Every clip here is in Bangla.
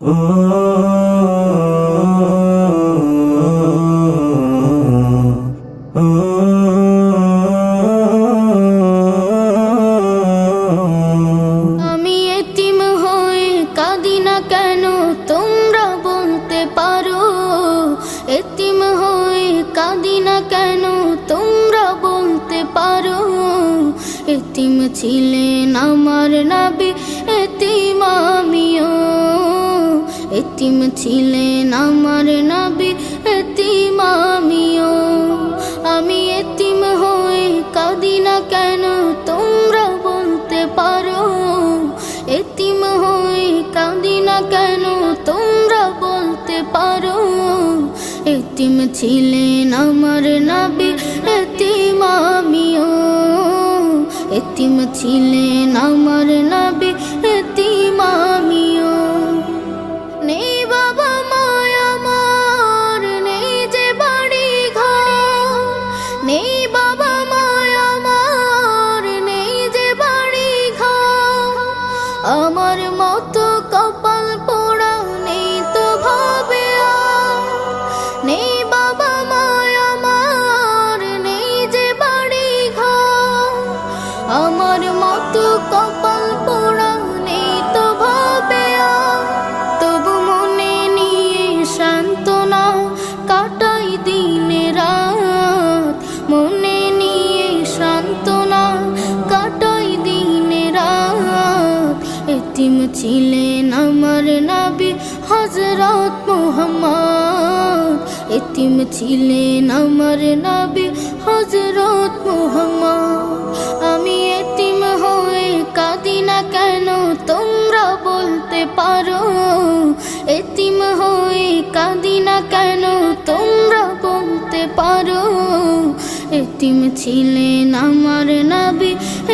আমি এতিম হয়ে কাঁদি না কেন তোমরা বলতে পারো, এতিম হয়ে কাঁদি না কেন তোমরা বলতে পারো। এতিম ছিলেন আমার নবী, এতিম আমিও। এতিম ছিলেন আমার নবী, এতিম আমিও। আমি এতিম হয়ে কাঁদি না কেন তোমরা বলতে পারো, এতিম হয়ে কাঁদি না কেন তোমরা বলতে পারো। এতিম ছিলেন আমার নবী, এতিম আমিও। এতিম ছিলেন আমার নবী, এতিম আমিও। নেই বাবা মায় আমার, নেই যে বাড়ি ঘর, নেই বাবা মায় আমার, নেই যে বাড়ি ঘর। আমার মতো কপাল পোড়া নেই তো ভাবে আর, নেই বাবা মায় আমার, নেই যে বাড়ি ঘর। আমার মতো কপাল পোড়া নেই তো ভাবে আর, তবু মনে নিয়ে সান্ত্বনা কাটাই দিনে রাত। মনে নিয়ে সান্ত্বনা কাটাই দিনে রাত। এতিম ছিলেন আমার নবী হযরত মুহাম্মদ, এতিম ছিলেন আমার নবী হযরত মুহাম্মদ। আমি এতিম হয়ে কাঁদি না কেন তোমরা বলতে পারো, এতিম হয়ে কাঁদি না কেন তোমরা বলতে পারো। এতিম ছিলেন আমার নবী,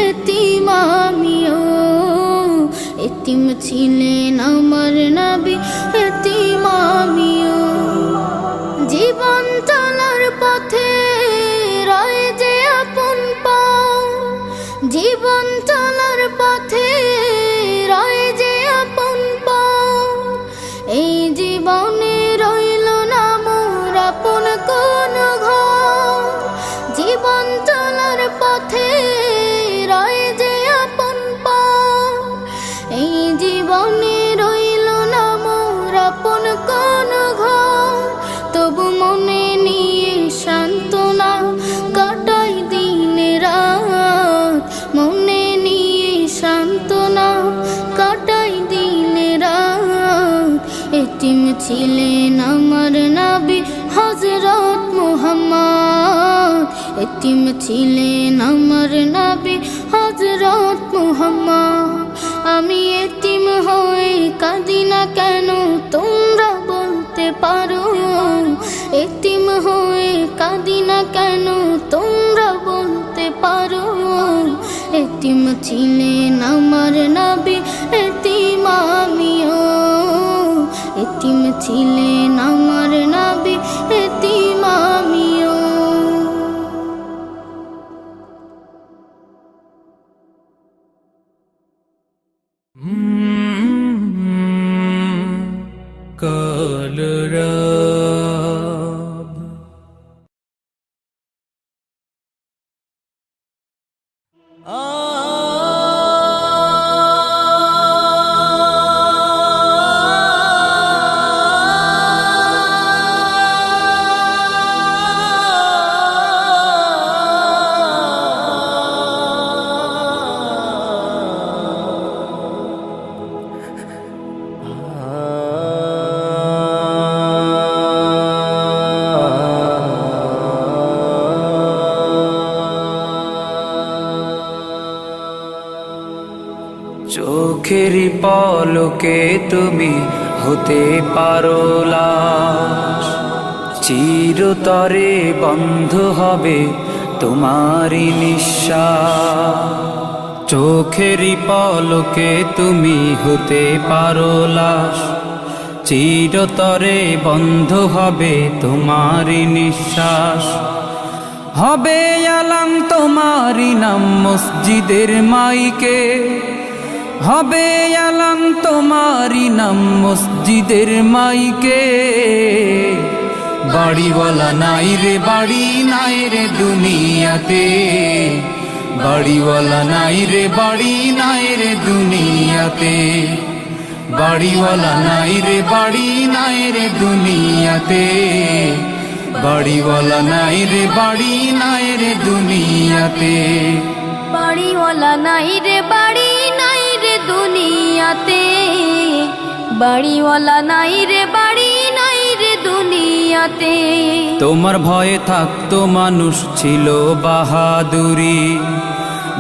এতিম আমিও। এতিম ছিলেন আমার নবী, এতিম আমিও। জীবন চলার পথে রয় যে আপন পাও, জীবন চলার পথে রয় যে আপন পাও। এই জীবনে রইল না মোর আপন কোন ঘর, জীবন চলার পথে রয় যে আপন পাও। এই জীবনে রইল না মোর আপন কোন ঘর, তবু মনে নিয়ে সান্ত্বনা কাটাই দিনে রাত। মনে নিয়ে সান্ত্বনা কাটাই দিনে রাত। এতিম ছিলেন আমার নবী হযরত মুহাম্মদ, এতিম ছিলেন আমার নবী হযরত মুহাম্মদ। আমি এতিম হয়ে কাঁদি না কেন তোমরা বলতে পারো, এতিম হয়ে কাঁদি না কেন তোমরা বলতে পারো। এতিম ছিলেন আমার নবী, এতিম আমিও। এতিম ছিলেন আমার নবী, এতিম আমিও। কলরব চোখেরই পলকে তুমি হতে পারো লাশ, চিরতরে বন্ধ হবে তোমারই নিঃশ্বাস। চোখেরই পলকে তুমি হতে পারো লাশ, চিরতরে বন্ধ হবে তোমারই নিঃশ্বাস। হবে আলাম তোমারই নাম মসজিদের মাইকে, হবে আলাম তোমারি নাম মসজিদের মাইকে। বাড়িওয়ালা নাই রে বাড়ি নাই রে দুনিয়াতে, বাড়িওয়ালা নাই রে বাড়ি নাই রে দুনিয়াতে, বাড়িওয়ালা নাই রে বাড়ি নাই রে দুনিয়াতে, বাড়িওয়ালা নাই রে বাড়ি নাই রে দুনিয়াতে। বাড়িওয়ালা নাই রে বাড়ি নাই রে দুনিয়াতে, বাড়িওয়ালা নাই রে বাড়ি নাই রে দুনিয়াতে। তোমার ভয়ে থাকতো মানুষ ছিল বাহাদুরি,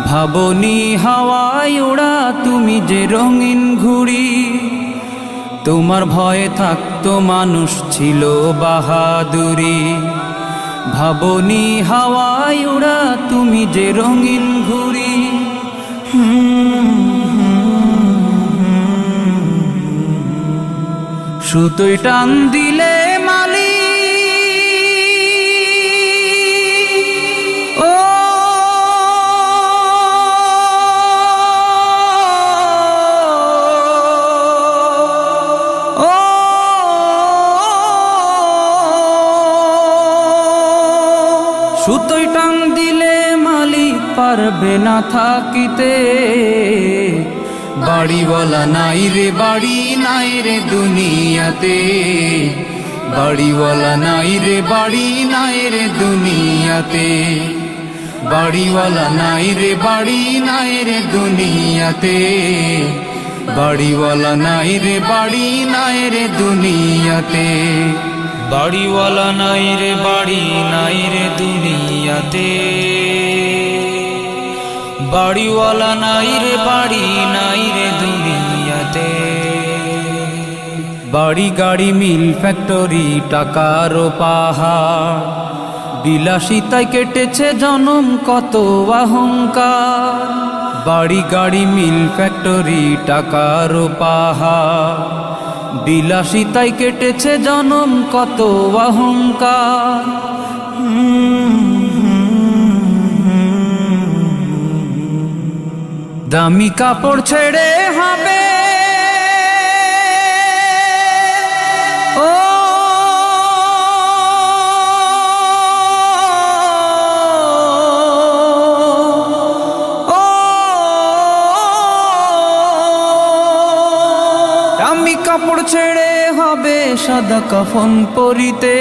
ভাবনি হাওয়ায় ওড়া তুমি যে রঙিন ঘুড়ি। তোমার ভয়ে থাকতো মানুষ ছিল বাহাদুরি, ভাবনি হাওয়ায় ওড়া তুমি যে রঙিন ঘুড়ি। সুতোয় টান দিলে মালি ও সুতোয় টান দিলে মালিক পারবে না থাকিতে। বাড়িওয়ালা নাই রে বাড়ি নাই রে দুনিয়াতে, বাড়িওয়ালা নাই রে বাড়ি নাই রে দুনিয়াতে, বাড়িওয়ালা নাই রে বাড়ি নাই রে দুনিয়াতে, বাড়িওয়ালা নাই রে বাড়ি নাই রে দুনিয়াতে, বাড়িওয়ালা নাই রে বাড়ি নাই রে দুনিয়াতে, বাড়িওয়ালা নাই রে বাড়ি নাই রে দুনিয়াতে। বাড়ি গাড়ি মিল ফ্যাক্টরি টাকার পাহাড়, বিলাসিতায় কেটেছে জনম কত অহংকার। বাড়ি গাড়ি মিল ফ্যাক্টরি টাকার পাহাড়, বিলাসিতায় কেটেছে জনম কত অহংকার। দামি কাপড় ছেড়ে হবে ও দামি কাপড় ছেড়ে হবে সাদা কাফন পরিতে।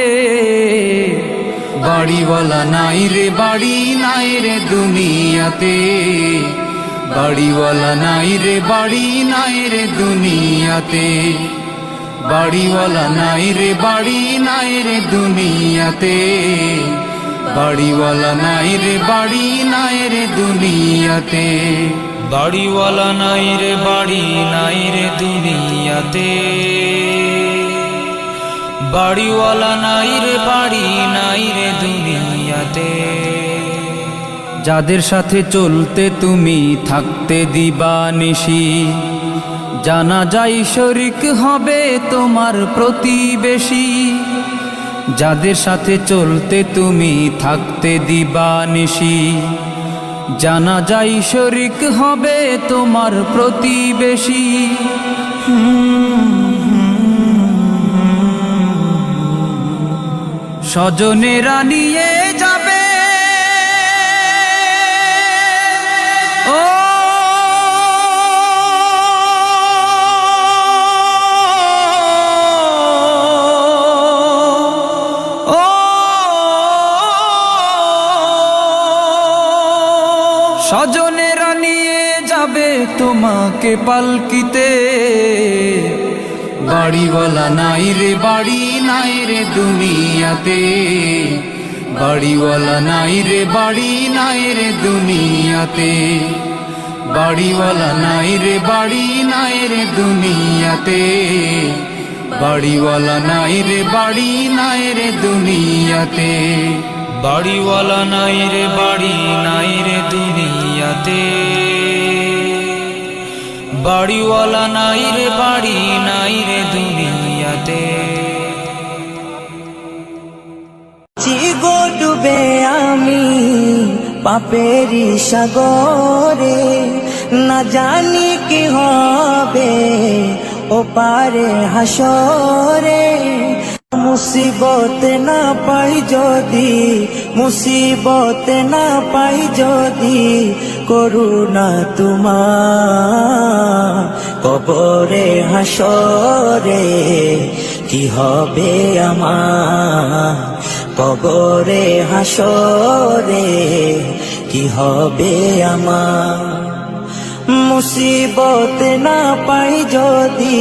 বাড়িওয়ালা নাই রে বাড়ি নাই রে দুনিয়াতে, বাড়িওয়ালা নাই রে বাড়ি নাই রে দুনিয়াতে, বাড়িওয়ালা নাই রে বাড়ি নাই রে দুনিয়াতে, বাড়িওয়ালা নাই রে বাড়ি নাই রে দুনিয়াতে, বাড়িওয়ালা নাই রে বাড়ি নাই রে দুনিয়াতে, বাড়িওয়ালা নাই রে বাড়ি নাই রে দুনিয়াতে। যাদের সাথে চলতে তুমি থাকতে দিবানিশি, জানা যায় শরিক হবে তোমার প্রতিবেশী। যাদের সাথে চলতে তুমি থাকতে দিবানিশি, জানা যায় শরিক হবে তোমার প্রতিবেশী। স্বজনেরা নিয়ে যাবে ও স্বজনেরা নিয়ে যাবে তোমাকে পালকিতে। বাড়িওয়ালা নাই রে বাড়ি নাই রে দুনিয়াতে, বাড়িওয়ালা নাই রে বাড়ি নাই রে দুনিয়াতে, বাড়িওয়ালা নাই রে বাড়ি নাই রে দুনিয়াতে, বাড়িওয়ালা নাই রে বাড়ি নাই রে দুনিয়াতে, বাড়িওয়ালা নাই রে বাড়ি নাই রে দুনিয়াতে, বাড়িওয়ালা নাই রে বাড়ি নাই রে দুনিয়াতে। গো ডুবে আমি পাপেরি সাগরে, না জানি কি হবে ও পারে হাসরে। মুসিবত না পাই যদি, মুসিবত না পাই যদি, করুণা তোমার কবরে হাসরে কি হবে আমার, কবরে হাসরে কি হবে আমার। মুসিবত না পাই যদি,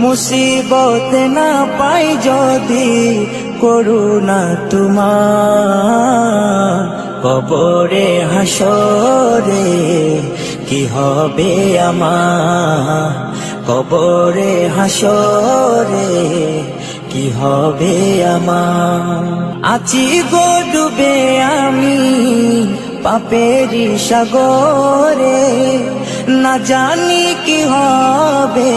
মুসিবত না পাই যদি, করুণা তোমার কবরে হাসরে কি হবে আমার, কবরে হাসরে কি হবে আমার। আছি গো ডুবে আমি পাপেরি সাগরে, না জানি কি হবে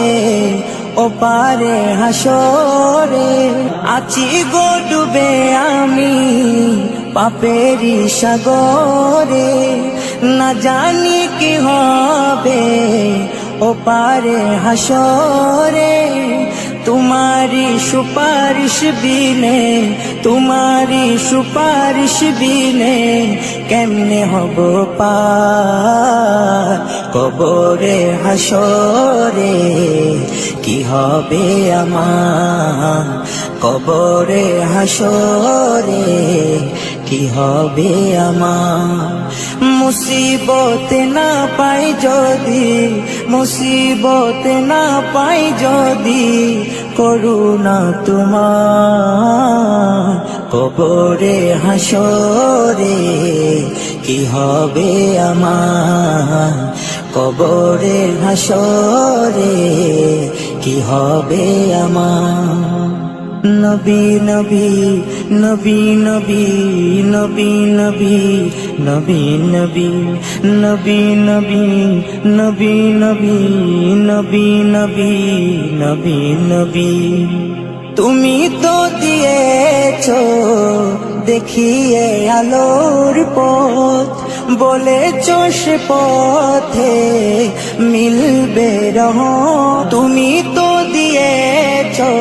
ও পারে হাসরে। আছি গো ডুবে আমি পাপেরি সাগরে, না জানি কি হবে ও পারে হাসরে। তোমারি সুপারিশ বিনে, তোমারি সুপারিশ বিনে কেমনে হব পার কবরে হাসরে কি হবে আমার, কবরে হাসরে কি হবে আমার। মুসিবত না পাই যদি, মুসিবত না পাই যদি, করুণা তোমার কবরে হাসরে কি হবে আমার, কবরে হাসরে কি হবে আমার। নবী নবী নবী নবী নবী নবী নবী নবী নবী নবী নবী নবী নবী নবী নবী নবী। তুমি তো দিয়েছো দেখিয়ে আলোর পথ, বলেছো সে পথে মিলবে রহমত। তুমি তো দিয়েছো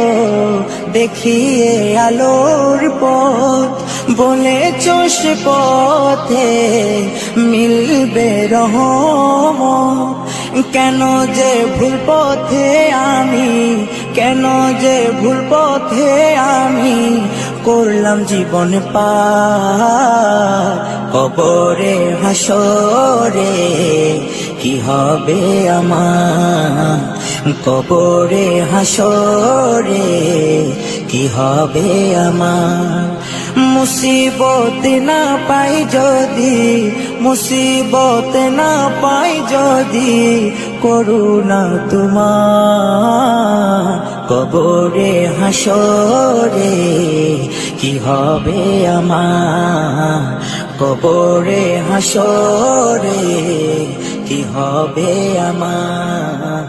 দেখিয়ে আলোর পথ, বলেছো সে পথে মিলবে রহমত। কেন যে ভুল পথে আমি, কেন যে ভুল পথে আমি করলাম জীবন পার কবরে হাসরে কি হবে আমার, কবরে হাসরে কি হবে আমার। মুসিবত না পাই যদি, মুসিবত না পাই যদি, করুণা তোমার কবরে হাসরে কি হবে আমার, কবরে হাসরে কি হবে আমার,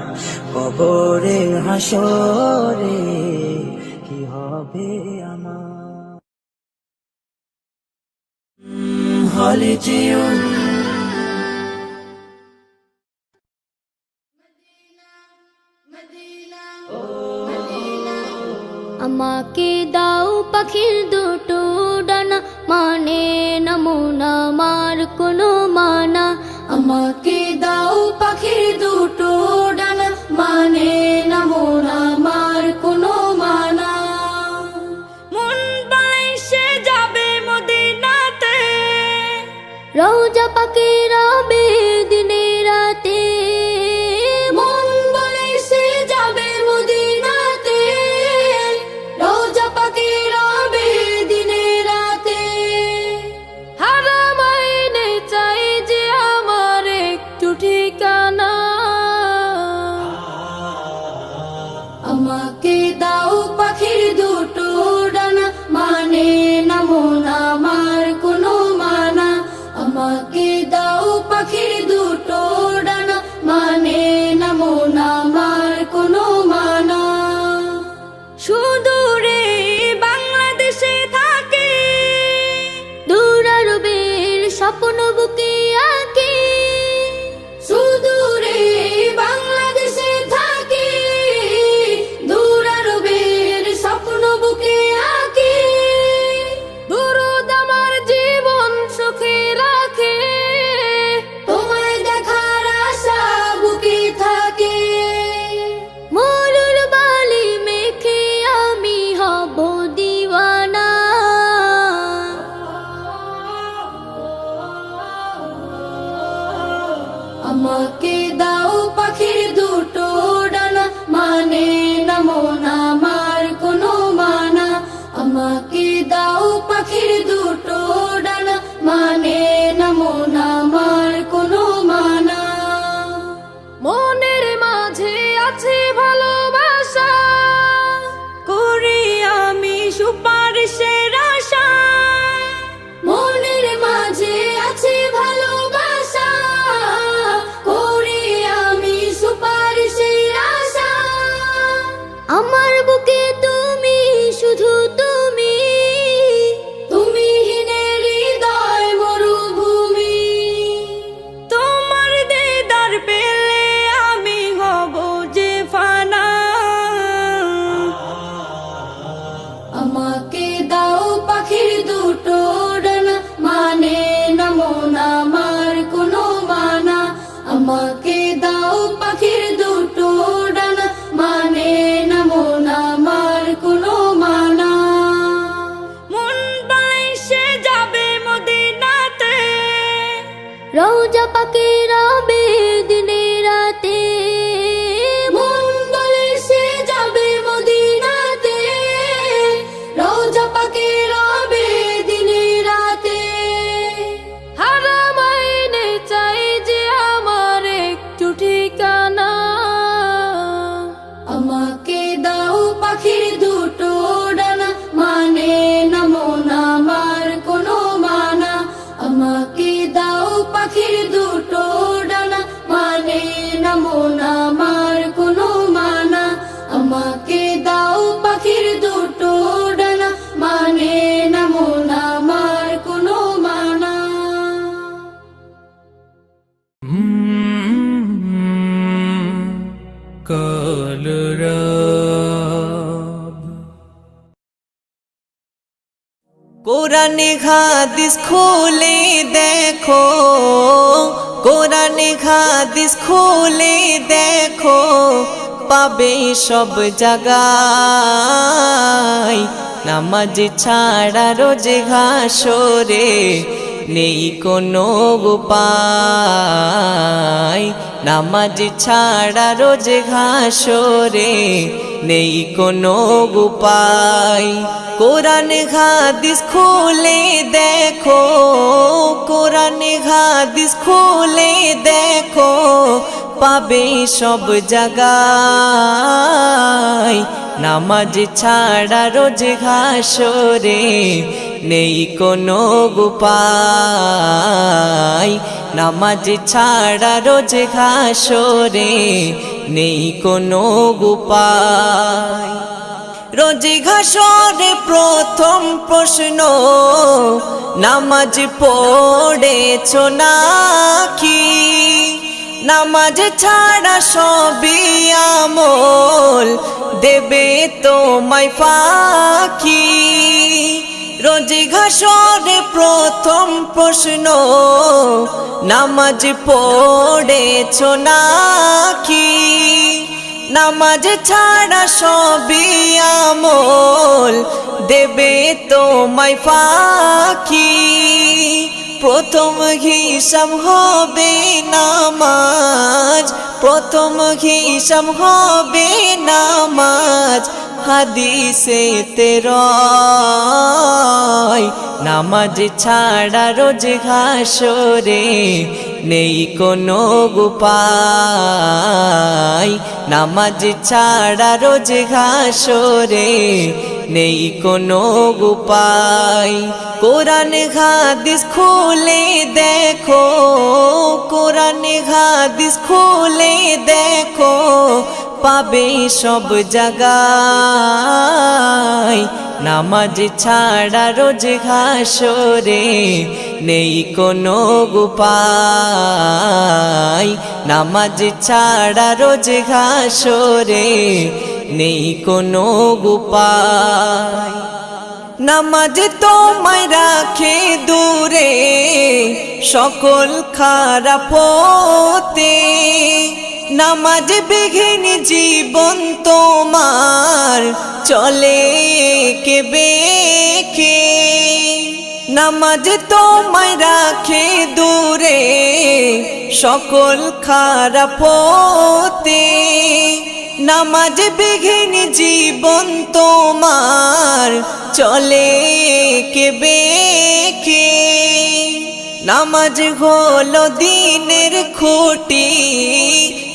কবরে হাসরে কি হবে আমার। হলে যেও আমাকে দাও পাখির দুটো ডানা, মানে না মন আমার কোনো মানা। আমাকে দাও পাখির দুটো ডানা, মানে না মন আমার কোনো মানা। মন বাইসে যাবে মদিনাতে, রওজা পাকে রবে দিনে রাতে। মন বাইসে যাবে মদিনাতে, রওজা পাকে রবে দিনে রাতে। হারাম আইনে চাই যে আমার একটু ঠিকানা। আমাকে দাও পাখির দুটো ডানা, মানে না মন আমার কোনো মানা। আমাকে দাও পাখির দুটো ডানা, মানে না মন আমার কোনো মানা। সুদূরে বাংলাদেশে থাকে, দূর আরবের স্বপ্ন বুকে আঁকে। সুদূরে বাংলা মন আমার কোনো মানা, আমাকে দাও পাখির দুটো ডানা, মানে না মন আমার কোনো মানা। মনের মাঝে আছে ভালোবাসা, করি আমি সুপারিশের আশা। মনের মাঝে আছে ভালোবাসা, করি আমি সুপারিশের আশা। আমার বুকে তুমি, শুধু তুমি, তুমি হীনে হৃদয় মরুভূমি। তোমার দিদার পেলে আমি হব যে ফানা, আমাকে দাও পাখির দুটো ডানা, মানে না মন আমার কোনো মানা, আমাকে দাও পাখির দুটো ডানা, মানে না মন আমার কোনো মানা। মন বাইসে যাবে মদিনাতে, রওজা পাকে রবে দিনে রাতে। মন বাইসে যাবে মদিনাতে, রওজা পাকে রবে দিনে রাতে। হারামাইনে চাই যে আমার একটু ঠিকানা, আমাকে দাও পাখির দুটো ডানা, মানে না মন আমার কোনো মানা, আমাকে দাও পাখির দুটো ডানা, মানে না মন আমার কোনো মানা, আমাকে দাও পাখির দুটো ডানা, মানে না মন আমার কোনো মানা। কোরআনে হাদিস খুলে দেখো, কোরআনে হাদিস খুলে দেখো, পাবে সব জায়গায়। নামাজ ছাড়া রোজ হাসরে নেই কোনো উপায়, নামাজ ছাড়া রোজ হাসরে নেই কোনো উপায়। কোরআন হাদিস খুলে দেখো, কোরআন হাদিস খুলে দেখো, পাবে সব জায়গায়। নামাজ ছাড়া রোজ হাসরে নেই কোনো উপায়, নামাজ ছাড়া রোজ হাসরে নেই কোনো উপায়। রোজ হাসরে প্রথম প্রশ্ন, নামাজ পড়েছো নাকি? নামাজ ছাড়া সবই আমল দেবে তোমায় ফাঁকি। রোজ হাসরে প্রথম প্রশ্ন, নামাজ পড়েছো নাকি? নামাজ ছাড়া সবই আমল দেবে তোমায় ফাঁকি। প্রথম হিসাব হবে নামাজ, প্রথম হিসাব হবে নামাজ। হাদিসেতে রয় নামাজ ছাড়া রোজ হাসরে নেই কোনো উপায়, নামাজ ছাড়া রোজ হাসরে নেই কোনো উপায়। কোরআন হাদিস খুলে দেখো, কোরআন হাদিস খুলে দেখো, পাবে সব জায়গায়। নামাজ ছাড়া রোজ হাসরে নেই কোনো উপায়, নামাজ ছাড়া রোজ হাসরে নেই কোনো উপায়। নামাজ তোমায় রাখে দূরে সকল খারাপ হতে, নামাজ বিঘিন জীবন তোমার চলে কে বেঁকে। নামাজ তোমায় রাখে দূরে সকল খারাপ হতে, নামাজ বিহীন জীবন তোমার চলে কে বেকে নামাজ হলো দিনের খুঁটি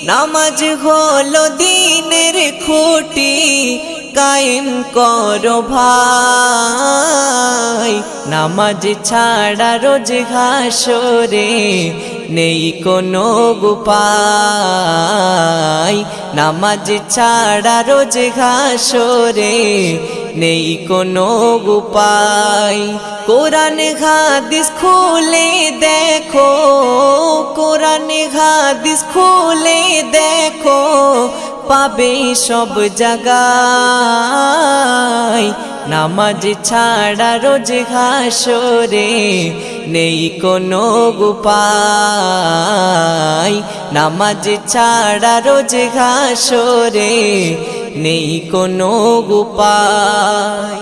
নামাজ হলো দিনের খুঁটি কায়েম করো ভাই নামাজ ছাড়া রোজ হাসরে নেই কোনো উপায় নামাজ ছাড়া রোজ হাসরে নেই কোনো উপায় কোরআন হাদিস খুলে দেখো কোরআন হাদিস খুলে দেখো পাবে সব জায়গায় নামাজ ছাড়া রোজ হাসরে নেই কোনো উপায় নামাজ ছাড়া রোজ হাসরে নেই কোনো উপায়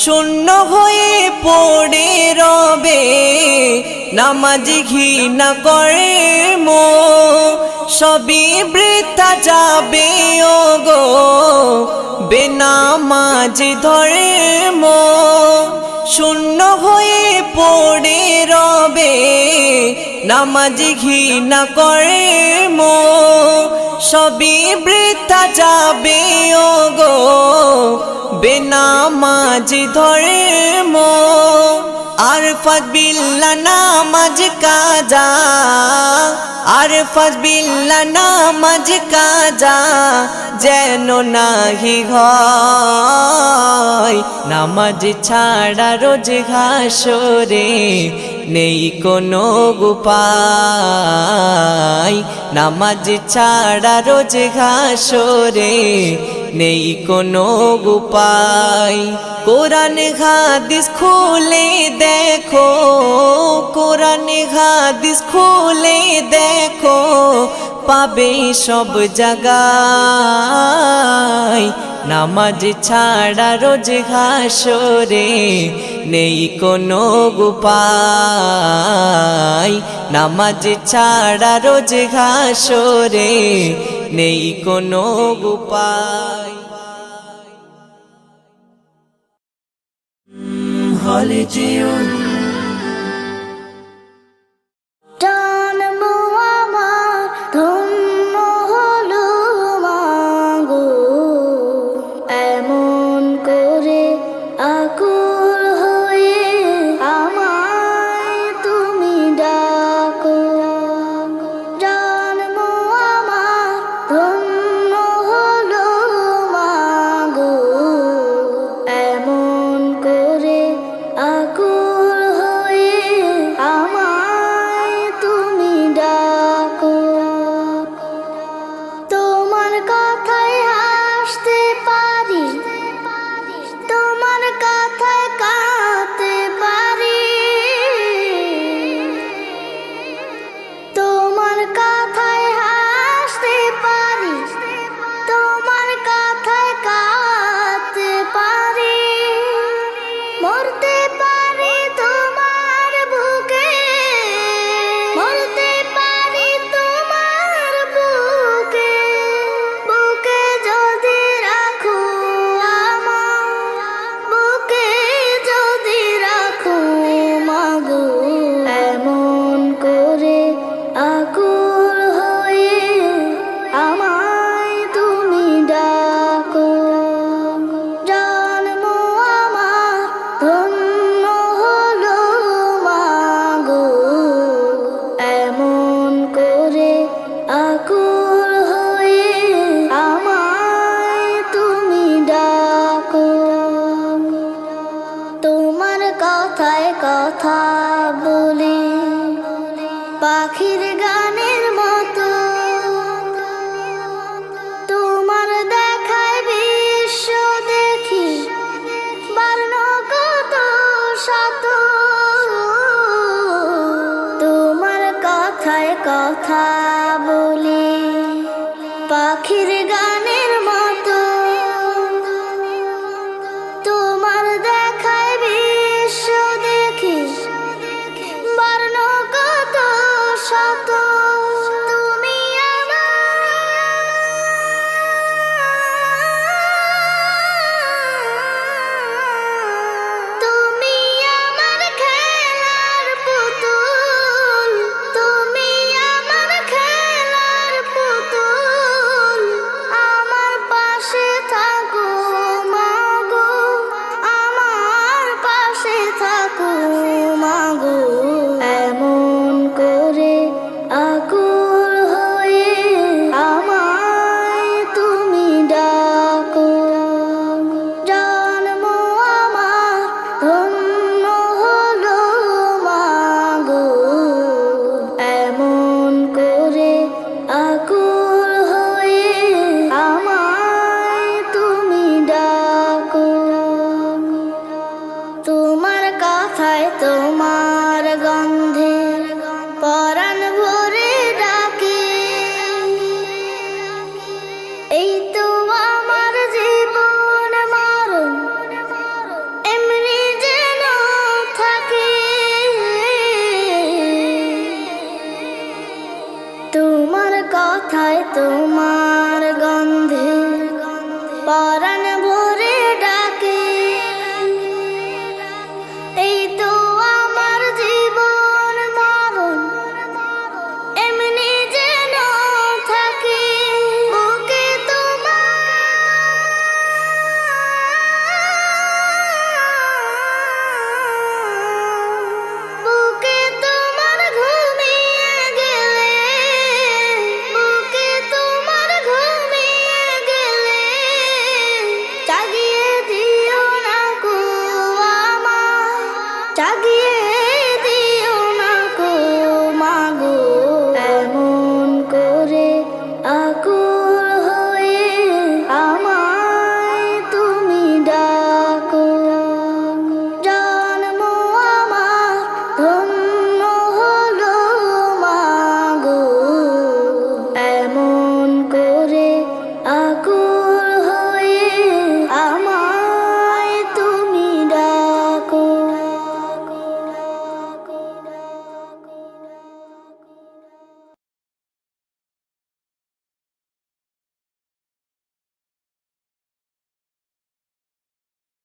শূন্য হয়ে পড়ে রবে নামাজ ঘৃণা করে মো সবই বৃথা যাবে ওগো বেনামাজ ধর্ম শূন্য হয়ে পড়ে রবে নামাজ ঘৃণা করে মো সবই বৃথা যাবে ওগো বেনামাজ ধর্ম আরফাত বিল্লাহ নামাজ কাজা আরফাত বিল্লাহ নামাজ কাজা যেন নাহি হয় নামাজ ছাড়া রোজ হাসরে নেই কোনো উপায় নামাজ ছাড়া রোজ হাসরে নেই কোনো উপায় কোরআন হাদিস খুলে দেখো কোরআন হাদিস খুলে দেখো পাবে সব জায়গায় নামাজ ছাড়া রোজ হাসরে নেই কোনো উপায় নামাজ ছাড়া রোজ হাসরে নেই কোনো উপায় হলে যেও জন্ম আমার ধন্য হলো মাগো এমন করে আকুল হয়ে আমায় তুমি ডাকো জন্ম আমার ধন্য হলো মাগো এমন করে আকুল হয়ে আমায় তুমি ডাকো তোমার কথায় হাসতে পারি তোমার কথায় কাঁদতে পারি তোমার কথায় হাসতে পারি তোমার কথায় কাঁদতে পারি মরতে পারি তোমার বুকে মরতে পারি তোমার বুকে বুকে যদি রাখো আমার বুকে যদি রাখো মাগো এমন করে আকুল হয়ে আমায় তুমি ডাকো জন্ম আমার ধন্য হলো মাগো এমন করে আকুল হয়ে আমায় তুমি ডাকো তোমার কথায় কথা বলি পাখির গানের মতো তোমার দেখায় বিশ্ব দেখি বর্ণ কত শত তোমার কথায় কথা বলি পাখির গানের মতো তোমার দেখায় বিশ্ব দেখি বর্ণ কত শত তুমি আমার জাগিয়ে